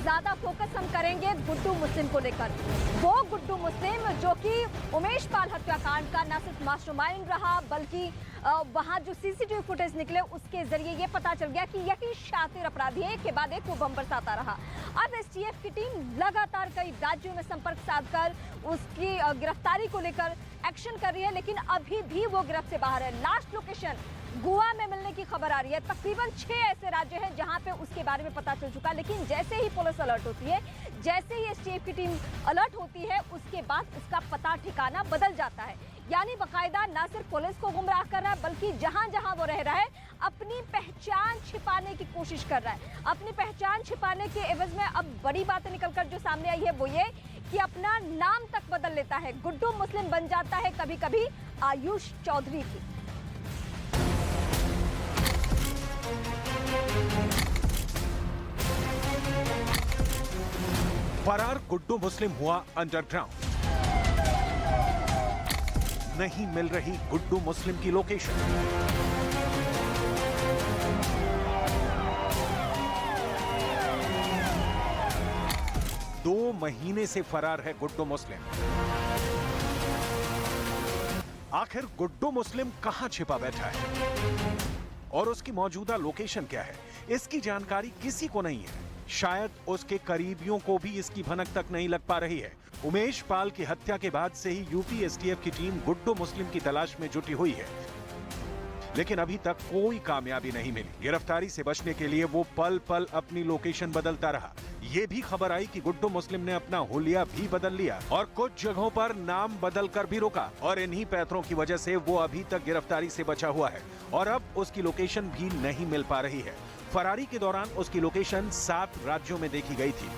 ज्यादा फोकस हम करेंगे गुड्डू मुस्लिम को लेकर। वो गुड्डू मुस्लिम जो कि उमेश पाल हत्याकांड का न सिर्फ मास्टरमाइंड रहा, बल्कि वहां जो सीसीटीवी फुटेज निकले उसके जरिए ये पता चल गया कि यही शातिर अपराधी है। एक के बाद एक वो बम बरसाता रहा। अब एसटीएफ की टीम लगातार कई राज्यों में संपर्क साधकर उसकी गिरफ्तारी को लेकर एक्शन कर रही है, लेकिन अभी भी वो गिरफ्त से बाहर है। लास्ट लोकेशन गोवा में मिलने की खबर आ रही है। तकरीबन 6 ऐसे राज्य हैं जहां पे उसके बारे में पता चल चुका, लेकिन जैसे ही पुलिस अलर्ट होती है, जैसे ही एसटीएफ की टीम अलर्ट होती है, उसके बाद उसका पता ठिकाना बदल जाता है। यानी बाकायदा न सिर्फ पुलिस को गुमराह कर रहा है, बल्कि जहां जहां वो रह रहा है अपनी पहचान छिपाने की कोशिश कर रहा है। अपनी पहचान छिपाने के एवज में अब बड़ी बातें निकलकर जो सामने आई है वो ये कि अपना नाम तक बदल लेता है। गुड्डू मुस्लिम बन जाता है कभी कभी आयुष चौधरी की। फरार गुड्डू मुस्लिम हुआ अंडरग्राउंड। नहीं मिल रही गुड्डू मुस्लिम की लोकेशन। दो महीने से फरार है गुड्डू मुस्लिम। आखिर गुड्डू मुस्लिम कहां छिपा बैठा है और उसकी मौजूदा लोकेशन क्या है, इसकी जानकारी किसी को नहीं है। शायद उसके करीबियों को भी इसकी भनक तक नहीं लग पा रही है। उमेश पाल की हत्या के बाद से ही यूपी एसटीएफ की टीम गुड्डू मुस्लिम की तलाश में जुटी हुई है, लेकिन अभी तक कोई कामयाबी नहीं मिली। गिरफ्तारी से बचने के लिए वो पल पल अपनी लोकेशन बदलता रहा। ये भी खबर आई कि गुड्डू मुस्लिम ने अपना हुलिया भी बदल लिया और कुछ जगहों पर नाम बदलकर भी रुका, और इन्हीं पैंतरों की वजह से वो अभी तक गिरफ्तारी से बचा हुआ है और अब उसकी लोकेशन भी नहीं मिल पा रही है। फरारी के दौरान उसकी लोकेशन 7 राज्यों में देखी गई थी।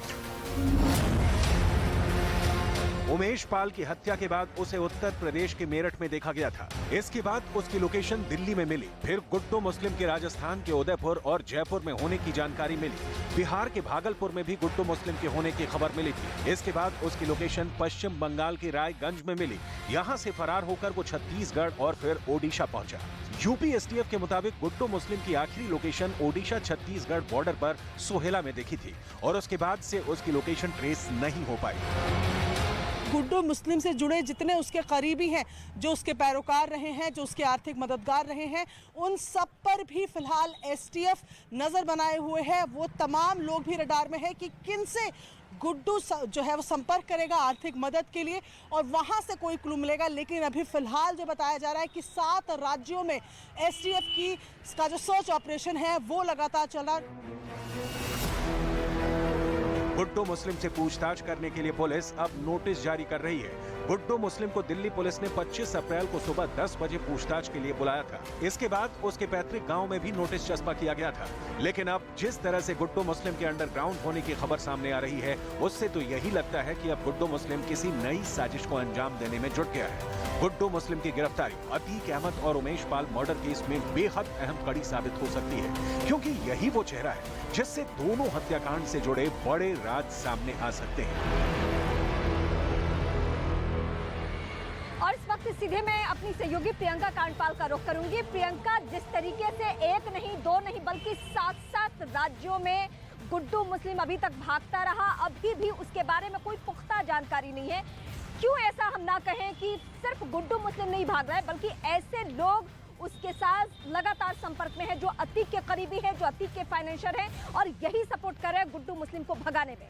उमेश पाल की हत्या के बाद उसे उत्तर प्रदेश के मेरठ में देखा गया था। इसके बाद उसकी लोकेशन दिल्ली में मिली। फिर गुड्डू मुस्लिम के राजस्थान के उदयपुर और जयपुर में होने की जानकारी मिली। बिहार के भागलपुर में भी गुड्डू मुस्लिम के होने की खबर मिली थी। इसके बाद उसकी लोकेशन पश्चिम बंगाल के रायगंज में मिली। यहाँ से फरार होकर वो छत्तीसगढ़ और फिर ओडिशा पहुंचा। यूपी एसटीएफ के मुताबिक गुड्डू मुस्लिम की आखिरी लोकेशन ओडिशा छत्तीसगढ़ बॉर्डर पर सोहेला में देखी थी और उसके बाद से उसकी लोकेशन ट्रेस नहीं हो पाई। गुड्डू मुस्लिम से जुड़े जितने उसके करीबी हैं, जो उसके पैरोकार रहे हैं, जो उसके आर्थिक मददगार रहे हैं, उन सब पर भी फिलहाल एसटीएफ नजर बनाए हुए है। वो तमाम लोग भी रडार में है कि किन से गुड्डू जो है वो संपर्क करेगा आर्थिक मदद के लिए और वहां से कोई क्लू मिलेगा। लेकिन अभी फिलहाल जो बताया जा रहा है कि 7 राज्यों में एसटीएफ का जो सर्च ऑपरेशन है वो लगातार चल रहा है। गुड्डू मुस्लिम से पूछताछ करने के लिए पुलिस अब नोटिस जारी कर रही है। गुड्डू मुस्लिम को दिल्ली पुलिस ने 25 अप्रैल को सुबह 10 बजे पूछताछ के लिए बुलाया था। इसके बाद उसके पैतृक गांव में भी नोटिस चस्पा किया गया था। लेकिन अब जिस तरह से गुड्डू मुस्लिम के अंडरग्राउंड होने की खबर सामने आ रही है, उससे तो यही लगता है कि अब गुड्डू मुस्लिम किसी नई साजिश को अंजाम देने में जुट गया है। गुड्डू मुस्लिम की गिरफ्तारी अतीक अहमद और उमेश पाल मर्डर केस में बेहद अहम कड़ी साबित हो सकती है, क्योंकि यही वो चेहरा है जिससे दोनों हत्याकांड से जुड़े बड़े राज सामने आ सकते हैं। और इस वक्त सीधे मैं अपनी सहयोगी प्रियंका कांडपाल का रुख करूंगी। प्रियंका, जिस तरीके से 1 नहीं 2 नहीं बल्कि 7 राज्यों में गुड्डू मुस्लिम अभी तक भागता रहा, अभी भी उसके बारे में कोई पुख्ता जानकारी नहीं है। क्यों ऐसा हम ना कहें कि सिर्फ गुड्डू मुस्लिम नहीं भाग रहा है, बल्कि ऐसे लोग उसके साथ लगातार संपर्क में है जो अतीक के करीबी है, जो अतीक के फाइनेंशियर है और यही सपोर्ट कर रहे हैं गुड्डू मुस्लिम को भगाने में।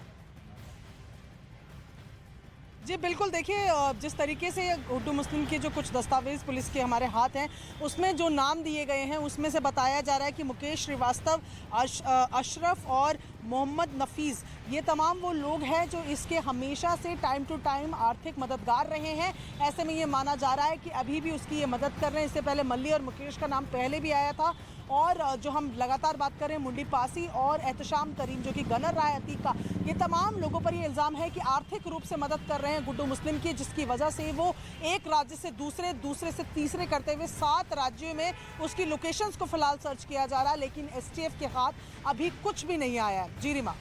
जी बिल्कुल, देखिए जिस तरीके से गुड्डू मुस्लिम के जो कुछ दस्तावेज पुलिस के हमारे हाथ हैं, उसमें जो नाम दिए गए हैं उसमें से बताया जा रहा है कि मुकेश श्रीवास्तव, अशरफ और मोहम्मद नफीस, ये तमाम वो लोग हैं जो इसके हमेशा से टाइम टू टाइम आर्थिक मददगार रहे हैं। ऐसे में ये माना जा रहा है कि अभी भी उसकी ये मदद कर रहे हैं। इससे पहले मल्ली और मुकेश का नाम पहले भी आया था और जो हम लगातार बात कर रहे हैं मुंडी पासी और एहतशाम करीम जो कि गनर रहा है अतीक का, ये तमाम लोगों पर ये इल्ज़ाम है कि आर्थिक रूप से मदद कर रहे हैं गुड्डू मुस्लिम की, जिसकी वजह से वो एक राज्य से दूसरे, दूसरे से तीसरे करते हुए 7 राज्यों में उसकी लोकेशंस को फिलहाल सर्च किया जा रहा है। लेकिन एसटीएफ के हाथ अभी कुछ भी नहीं आया है। जी रीमा।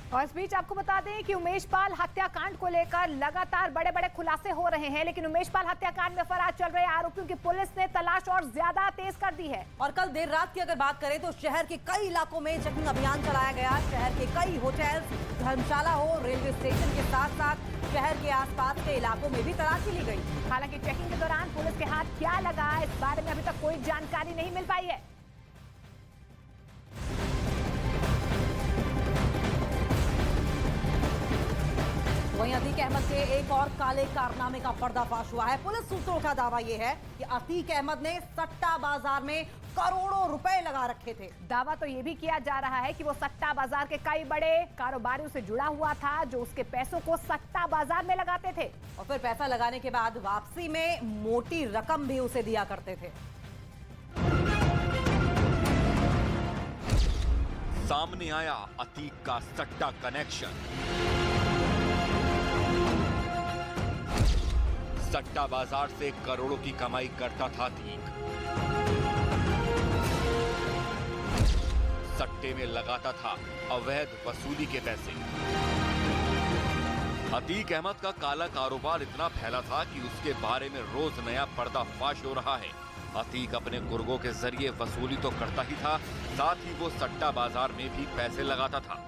और इस बीच आपको बता दें कि उमेश पाल हत्याकांड को लेकर लगातार बड़े बड़े खुलासे हो रहे हैं, लेकिन उमेश पाल हत्याकांड में फरार चल रहे आरोपियों की पुलिस ने तलाश और ज्यादा तेज कर दी है। और कल देर रात की अगर बात करें तो शहर के कई इलाकों में चेकिंग अभियान चलाया गया। शहर के कई होटल्स, धर्मशाला हो, रेलवे स्टेशन के साथ साथ शहर के आसपास के इलाकों में भी तलाशी ली गई। हालांकि चेकिंग के दौरान पुलिस के हाथ क्या लगा, इस बारे में अभी तक कोई जानकारी नहीं मिल पाई है। वहीं अतीक अहमद के एक और काले कारनामे का पर्दाफाश हुआ है। पुलिस सूत्रों का दावा यह है कि अतीक अहमद ने सट्टा बाजार में करोड़ों रुपए लगा रखे थे। दावा तो ये भी किया जा रहा है कि वो सट्टा बाजार के कई बड़े कारोबारियों से जुड़ा हुआ था, जो उसके पैसों को सट्टा बाजार में लगाते थे और फिर पैसा लगाने के बाद वापसी में मोटी रकम भी उसे दिया करते थे। सामने आया अतीक का सट्टा कनेक्शन। सट्टा बाजार से करोड़ों की कमाई करता था अतीक। सट्टे में लगाता था अवैध वसूली के पैसे। अतीक अहमद का काला कारोबार इतना फैला था कि उसके बारे में रोज नया पर्दाफाश हो रहा है। अतीक अपने गुर्गों के जरिए वसूली तो करता ही था, साथ ही वो सट्टा बाजार में भी पैसे लगाता था।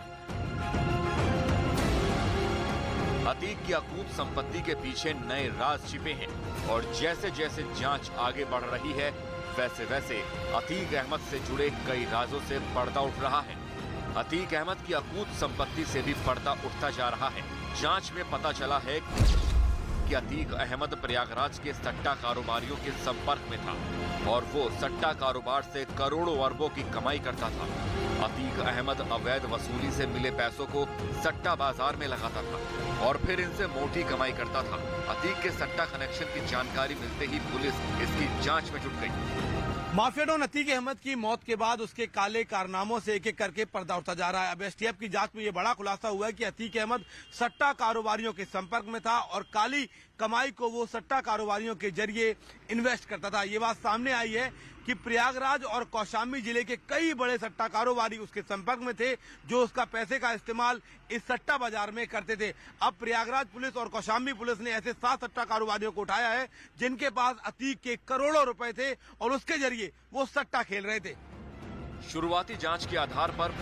अतीक की अकूत संपत्ति के पीछे नए राज छिपे हैं और जैसे जैसे जांच आगे बढ़ रही है, वैसे वैसे अतीक अहमद से जुड़े कई राजों से पर्दा उठ रहा है। अतीक अहमद की अकूत संपत्ति से भी पर्दा उठता जा रहा है। जांच में पता चला है कि अतीक अहमद प्रयागराज के सट्टा कारोबारियों के संपर्क में था और वो सट्टा कारोबार से करोड़ों अरबों की कमाई करता था। अतीक अहमद अवैध वसूली से मिले पैसों को सट्टा बाजार में लगाता था और फिर इनसे मोटी कमाई करता था। अतीक के सट्टा कनेक्शन की जानकारी मिलते ही पुलिस इसकी जांच में जुट गई। माफिया डॉन अतीक अहमद की मौत के बाद उसके काले कारनामों से एक एक करके पर्दा उठता जा रहा है। अब एसटीएफ की जांच में ये बड़ा खुलासा हुआ है कि अतीक अहमद सट्टा कारोबारियों के संपर्क में था और काली कमाई को वो सट्टा कारोबारियों के जरिए इन्वेस्ट करता था। ये बात सामने आई है कि प्रयागराज और कौशाम्बी जिले के कई बड़े सट्टा कारोबारी उसके संपर्क में थे, जो उसका पैसे का इस्तेमाल इस सट्टा बाजार में करते थे। अब प्रयागराज पुलिस और कौशाम्बी पुलिस ने ऐसे 7 सट्टा कारोबारियों को उठाया है जिनके पास अतीक के करोड़ों रुपए थे और उसके जरिए वो सट्टा खेल रहे थे। शुरुआती जांच के आधार पर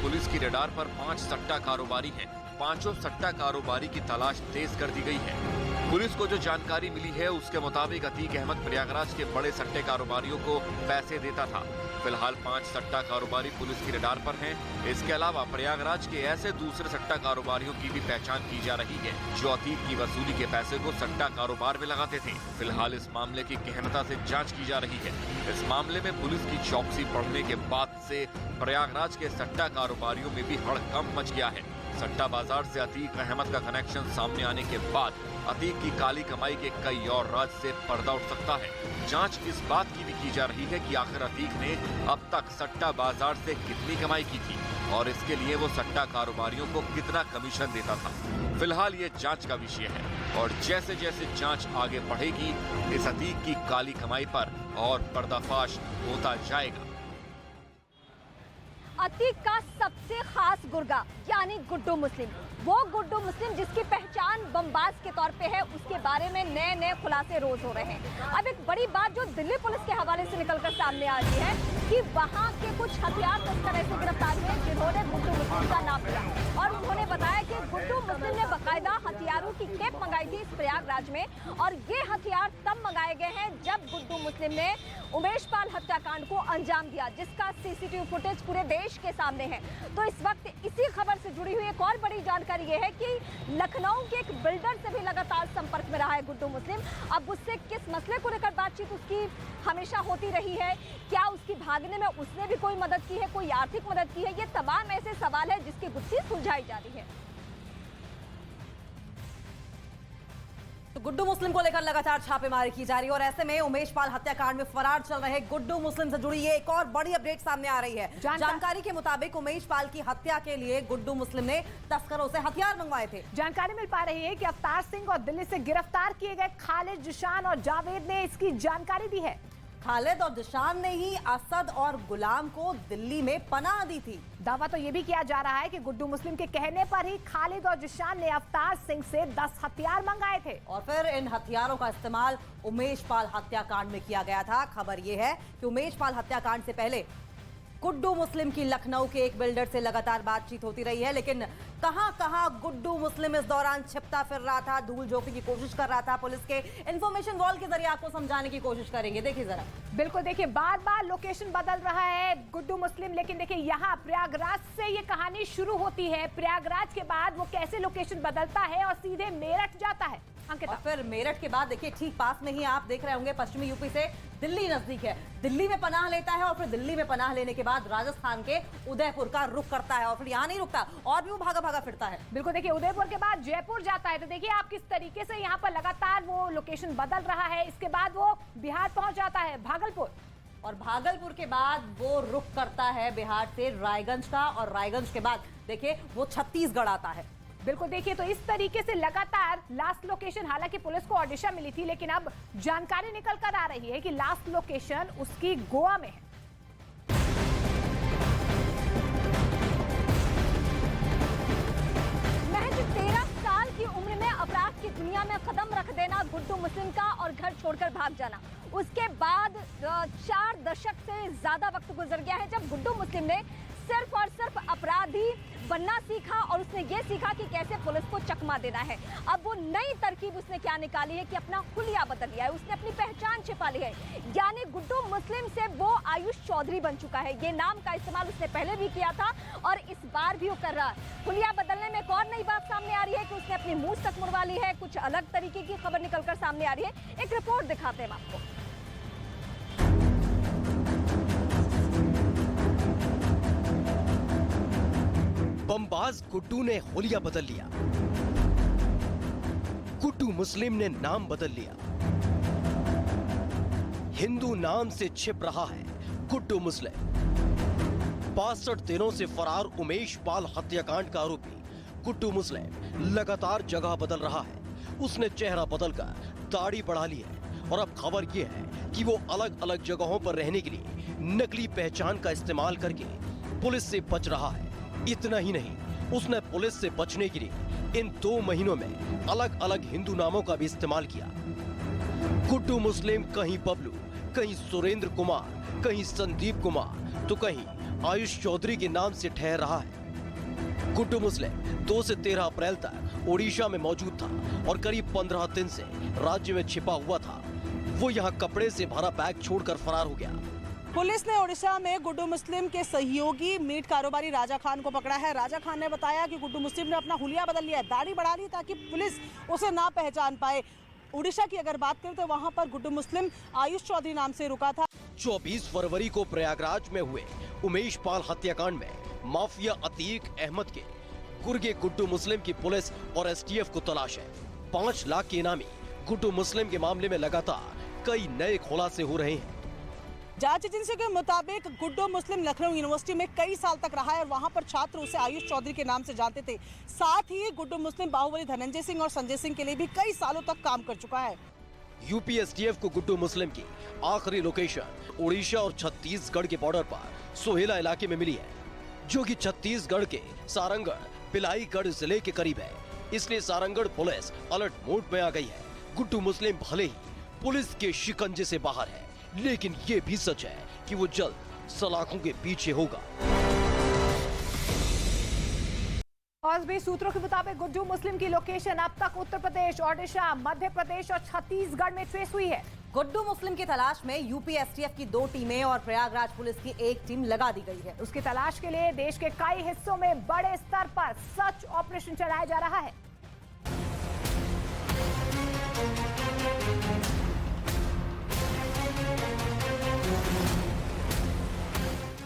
पुलिस की रडार पर 5 सट्टा कारोबारी हैं। पांचों सट्टा कारोबारी की तलाश तेज कर दी गई है। पुलिस को जो जानकारी मिली है उसके मुताबिक अतीक अहमद प्रयागराज के बड़े सट्टे कारोबारियों को पैसे देता था। फिलहाल 5 सट्टा कारोबारी पुलिस की रडार पर हैं। इसके अलावा प्रयागराज के ऐसे दूसरे सट्टा कारोबारियों की भी पहचान की जा रही है जो अतीक की वसूली के पैसे को सट्टा कारोबार में लगाते थे। फिलहाल इस मामले की गहनता से जांच की जा रही है। इस मामले में पुलिस की चौकसी बढ़ने के बाद से प्रयागराज के सट्टा कारोबारियों में भी हड़कंप मच गया है। सट्टा बाजार से अतीक अहमद का कनेक्शन सामने आने के बाद अतीक की काली कमाई के कई और राज से पर्दा उठ सकता है। जांच इस बात की भी की जा रही है कि आखिर अतीक ने अब तक सट्टा बाजार से कितनी कमाई की थी और इसके लिए वो सट्टा कारोबारियों को कितना कमीशन देता था। फिलहाल ये जांच का विषय है और जैसे जैसे जांच आगे बढ़ेगी इस अतीक की काली कमाई पर और पर्दाफाश होता जाएगा। अतीक का सबसे खास गुर्गा यानी गुड्डू मुस्लिम, वो गुड्डू मुस्लिम जिसकी पहचान बमबाज के तौर पे है, उसके बारे में नए नए खुलासे रोज हो रहे हैं। अब एक बड़ी बात जो दिल्ली पुलिस के हवाले से निकलकर सामने आ रही है कि वहां के कुछ हथियार तस्कर ऐसे गिरफ्तार हुए जिन्होंने गुड्डू मुस्लिम का नाम लिया और उन्होंने बताया कि गुड्डू मुस्लिम ने बाकायदा हथियारों की खेप मंगाई थी इस प्रयागराज में और ये हथियार तब मंगाए गए हैं जब गुड्डू मुस्लिम ने उमेश पाल हत्याकांड को अंजाम दिया, जिसका सीसीटीवी फुटेज पूरे देश के सामने है। तो इस वक्त इसी खबर से जुड़ी हुई एक और बड़ी जानकारी ये है कि लखनऊ के एक बिल्डर से भी लगातार संपर्क में रहा है गुड्डू मुस्लिम। अब उससे किस मसले को लेकर बातचीत उसकी हमेशा होती रही है, क्या उसकी भागने में उसने भी कोई मदद की है, कोई आर्थिक मदद की है, ये तमाम ऐसे सवाल है जिसकी गुत्थी सुलझाई जा रही है। तो गुड्डू मुस्लिम को लेकर लगातार छापेमारी की जा रही है और ऐसे में उमेश पाल हत्याकांड में फरार चल रहे गुड्डू मुस्लिम से जुड़ी ये एक और बड़ी अपडेट सामने आ रही है। जानकारी के मुताबिक उमेश पाल की हत्या के लिए गुड्डू मुस्लिम ने तस्करों से हथियार मंगवाए थे। जानकारी मिल पा रही है कि अवतार सिंह और दिल्ली से गिरफ्तार किए गए खालिद, जिशान और जावेद ने इसकी जानकारी दी है। खालिद और जिशान ने ही असद और गुलाम को दिल्ली में पनाह दी थी। दावा तो ये भी किया जा रहा है कि गुड्डू मुस्लिम के कहने पर ही खालिद और जिशान ने अवतार सिंह से 10 हथियार मंगाए थे और फिर इन हथियारों का इस्तेमाल उमेश पाल हत्याकांड में किया गया था। खबर यह है कि उमेश पाल हत्याकांड से पहले गुड्डू मुस्लिम की लखनऊ के एक बिल्डर से लगातार बातचीत होती रही है, लेकिन कहां गुड्डू मुस्लिम इस दौरान छिपता फिर रहा था, धूल झोंकने की कोशिश कर रहा था। पुलिस के इंफॉर्मेशन वॉल के जरिए आपको समझाने की कोशिश करेंगे, देखिए जरा। बिल्कुल, देखिए बार बार लोकेशन बदल रहा है गुड्डू मुस्लिम, लेकिन देखिए यहाँ प्रयागराज से ये कहानी शुरू होती है। प्रयागराज के बाद वो कैसे लोकेशन बदलता है और सीधे मेरठ जाता है। और फिर मेरठ के बाद देखिए ठीक पास में ही आप देख रहे होंगे पश्चिमी यूपी से दिल्ली नजदीक है, दिल्ली में पनाह लेता है और फिर दिल्ली में पनाह लेने के बाद राजस्थान के उदयपुर का रुख करता है और फिर यहाँ नहीं रुकता और भी वो भागा भागा फिरता है। बिल्कुल, देखिए उदयपुर के बाद जयपुर जाता है। तो देखिए आप किस तरीके से यहाँ पर लगातार वो लोकेशन बदल रहा है। इसके बाद वो बिहार पहुंच जाता है, भागलपुर, और भागलपुर के बाद वो रुख करता है बिहार से रायगंज का, और रायगंज के बाद देखिए वो छत्तीसगढ़ आता है। बिल्कुल, देखिए तो इस तरीके से लगातार लास्ट लोकेशन, हालांकि पुलिस को ओडिशा मिली थी, लेकिन अब जानकारी निकल कर आ रही है कि लास्ट लोकेशन उसकी गोवा में है। महज 13 साल की उम्र में अपराध की दुनिया में कदम रख देना गुड्डू मुस्लिम का और घर छोड़कर भाग जाना। उसके बाद 4 दशक से ज्यादा वक्त गुजर गया है जब गुड्डू मुस्लिम ने सिर्फ और सिर्फ अपराधी बनना सीखा और उसने ये सीखा कि कैसे पुलिस को चकमा देना है। अब वो नई तरकीब उसने क्या निकाली है कि अपना हुलिया बदल लिया है, उसने अपनी पहचान छिपा ली है। यानी गुड्डू मुस्लिम से वो आयुष चौधरी बन चुका है। ये नाम का इस्तेमाल उसने पहले भी किया था और इस बार भी वो कर रहा है। हुलिया बदलने में एक और नई बात सामने आ रही है कि उसने अपनी मूंछ तक मुड़वा ली है। कुछ अलग तरीके की खबर निकलकर सामने आ रही है, एक रिपोर्ट दिखाते हैं आपको। बमबाज गुड्डू ने हुलिया बदल लिया, गुड्डू मुस्लिम ने नाम बदल लिया। हिंदू नाम से छिप रहा है गुड्डू मुस्लिम। 62 दिनों से फरार उमेश पाल हत्याकांड का आरोपी गुड्डू मुस्लिम लगातार जगह बदल रहा है। उसने चेहरा बदलकर दाढ़ी बढ़ा ली है और अब खबर यह है कि वो अलग अलग जगहों पर रहने के लिए नकली पहचान का इस्तेमाल करके पुलिस से बच रहा है। इतना ही नहीं, उसने पुलिस से बचने के लिए इन 2 महीनों में अलग अलग हिंदू नामों का भी इस्तेमाल किया। गुड्डू मुस्लिम कहीं बबलू, कहीं सुरेंद्र कुमार, कहीं संदीप कुमार, तो कहीं आयुष चौधरी के नाम से ठहर रहा है। गुड्डू मुस्लिम 2 से 13 अप्रैल तक ओडिशा में मौजूद था और करीब 15 दिन से राज्य में छिपा हुआ था। वो यहाँ कपड़े से भरा बैग छोड़कर फरार हो गया। पुलिस ने ओडिशा में गुड्डू मुस्लिम के सहयोगी मीट कारोबारी राजा खान को पकड़ा है। राजा खान ने बताया कि गुड्डू मुस्लिम ने अपना हुलिया बदल लिया है, दाढ़ी बढ़ा ली ताकि पुलिस उसे ना पहचान पाए। ओडिशा की अगर बात करें तो वहां पर गुड्डू मुस्लिम आयुष चौधरी नाम से रुका था। 24 फरवरी को प्रयागराज में हुए उमेश पाल हत्याकांड में माफिया अतीक अहमद के गुर्गे गुड्डू मुस्लिम की पुलिस और एसटीएफ को तलाश है। 5 लाख के इनामी गुड्डू मुस्लिम के मामले में लगातार कई नए खुलासे हो रहे हैं। जांच एजेंसी के मुताबिक गुड्डू मुस्लिम लखनऊ यूनिवर्सिटी में कई साल तक रहा है और वहां पर छात्र उसे आयुष चौधरी के नाम से जानते थे। साथ ही गुड्डू मुस्लिम बाहुबली धनंजय सिंह और संजय सिंह के लिए भी कई सालों तक काम कर चुका है। यूपी एसटीएफ को गुड्डू मुस्लिम की आखिरी लोकेशन ओडिशा और छत्तीसगढ़ के बॉर्डर पर सोहेला इलाके में मिली है, जो कि छत्तीसगढ़ के सारंगढ़ पिलाईगढ़ जिले के करीब है। इसलिए सारंगढ़ पुलिस अलर्ट मोड में आ गई है। गुड्डू मुस्लिम भले ही पुलिस के शिकंजे से बाहर है, लेकिन ये भी सच है कि वो जल्द सलाखों के पीछे होगा। और भी सूत्रों के मुताबिक गुड्डू मुस्लिम की लोकेशन अब तक उत्तर प्रदेश, ओडिशा, मध्य प्रदेश और छत्तीसगढ़ में ट्रेस हुई है। गुड्डू मुस्लिम की तलाश में यूपी एसटीएफ की 2 टीमें और प्रयागराज पुलिस की 1 टीम लगा दी गई है। उसकी तलाश के लिए देश के कई हिस्सों में बड़े स्तर पर सर्च ऑपरेशन चलाया जा रहा है।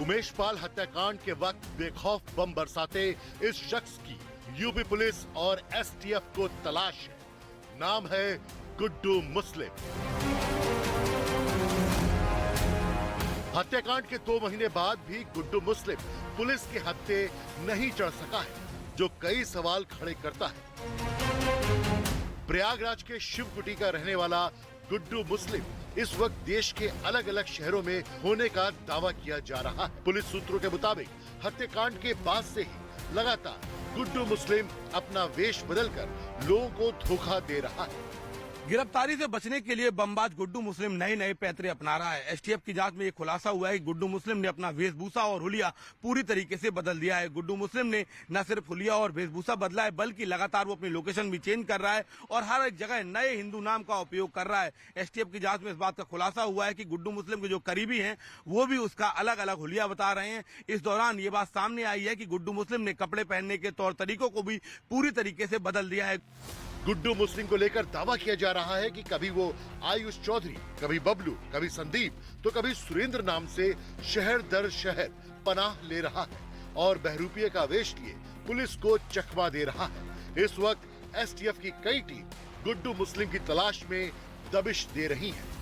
उमेश पाल हत्याकांड के वक्त बेखौफ बम बरसाते इस शख्स की यूपी पुलिस और एसटीएफ को तलाश है। नाम है गुड्डू मुस्लिम। हत्याकांड के 2 महीने बाद भी गुड्डू मुस्लिम पुलिस के हत्थे नहीं चढ़ सका है, जो कई सवाल खड़े करता है। प्रयागराज के शिवकुटी का रहने वाला गुड्डू मुस्लिम इस वक्त देश के अलग अलग शहरों में होने का दावा किया जा रहा है। पुलिस सूत्रों के मुताबिक हत्याकांड के बाद से ही लगातार गुड्डू मुस्लिम अपना वेश बदलकर लोगों को धोखा दे रहा है। गिरफ्तारी से बचने के लिए बमबाज गुड्डू मुस्लिम नए नए पैतरे अपना रहा है। एसटीएफ की जांच में ये खुलासा हुआ है कि गुड्डू मुस्लिम ने अपना वेशभूषा और हुलिया पूरी तरीके से बदल दिया है। गुड्डू मुस्लिम ने न सिर्फ हुलिया और वेशभूषा बदला है, बल्कि लगातार वो अपनी लोकेशन भी चेंज कर रहा है और हर एक जगह नए हिंदू नाम का उपयोग कर रहा है। एसटीएफ की जांच में इस बात का खुलासा हुआ है कि गुड्डू मुस्लिम के जो करीबी हैं वो भी उसका अलग अलग हुलिया बता रहे हैं। इस दौरान ये बात सामने आई है कि गुड्डू मुस्लिम ने कपड़े पहनने के तौर तरीकों को भी पूरी तरीके से बदल दिया है। गुड्डू मुस्लिम को लेकर दावा किया जा रहा है कि कभी वो आयुष चौधरी, कभी बबलू, कभी संदीप, तो कभी सुरेंद्र नाम से शहर दर शहर पनाह ले रहा है और बहरूपिये का वेश लिए पुलिस को चकमा दे रहा है। इस वक्त एसटीएफ की कई टीम गुड्डू मुस्लिम की तलाश में दबिश दे रही है।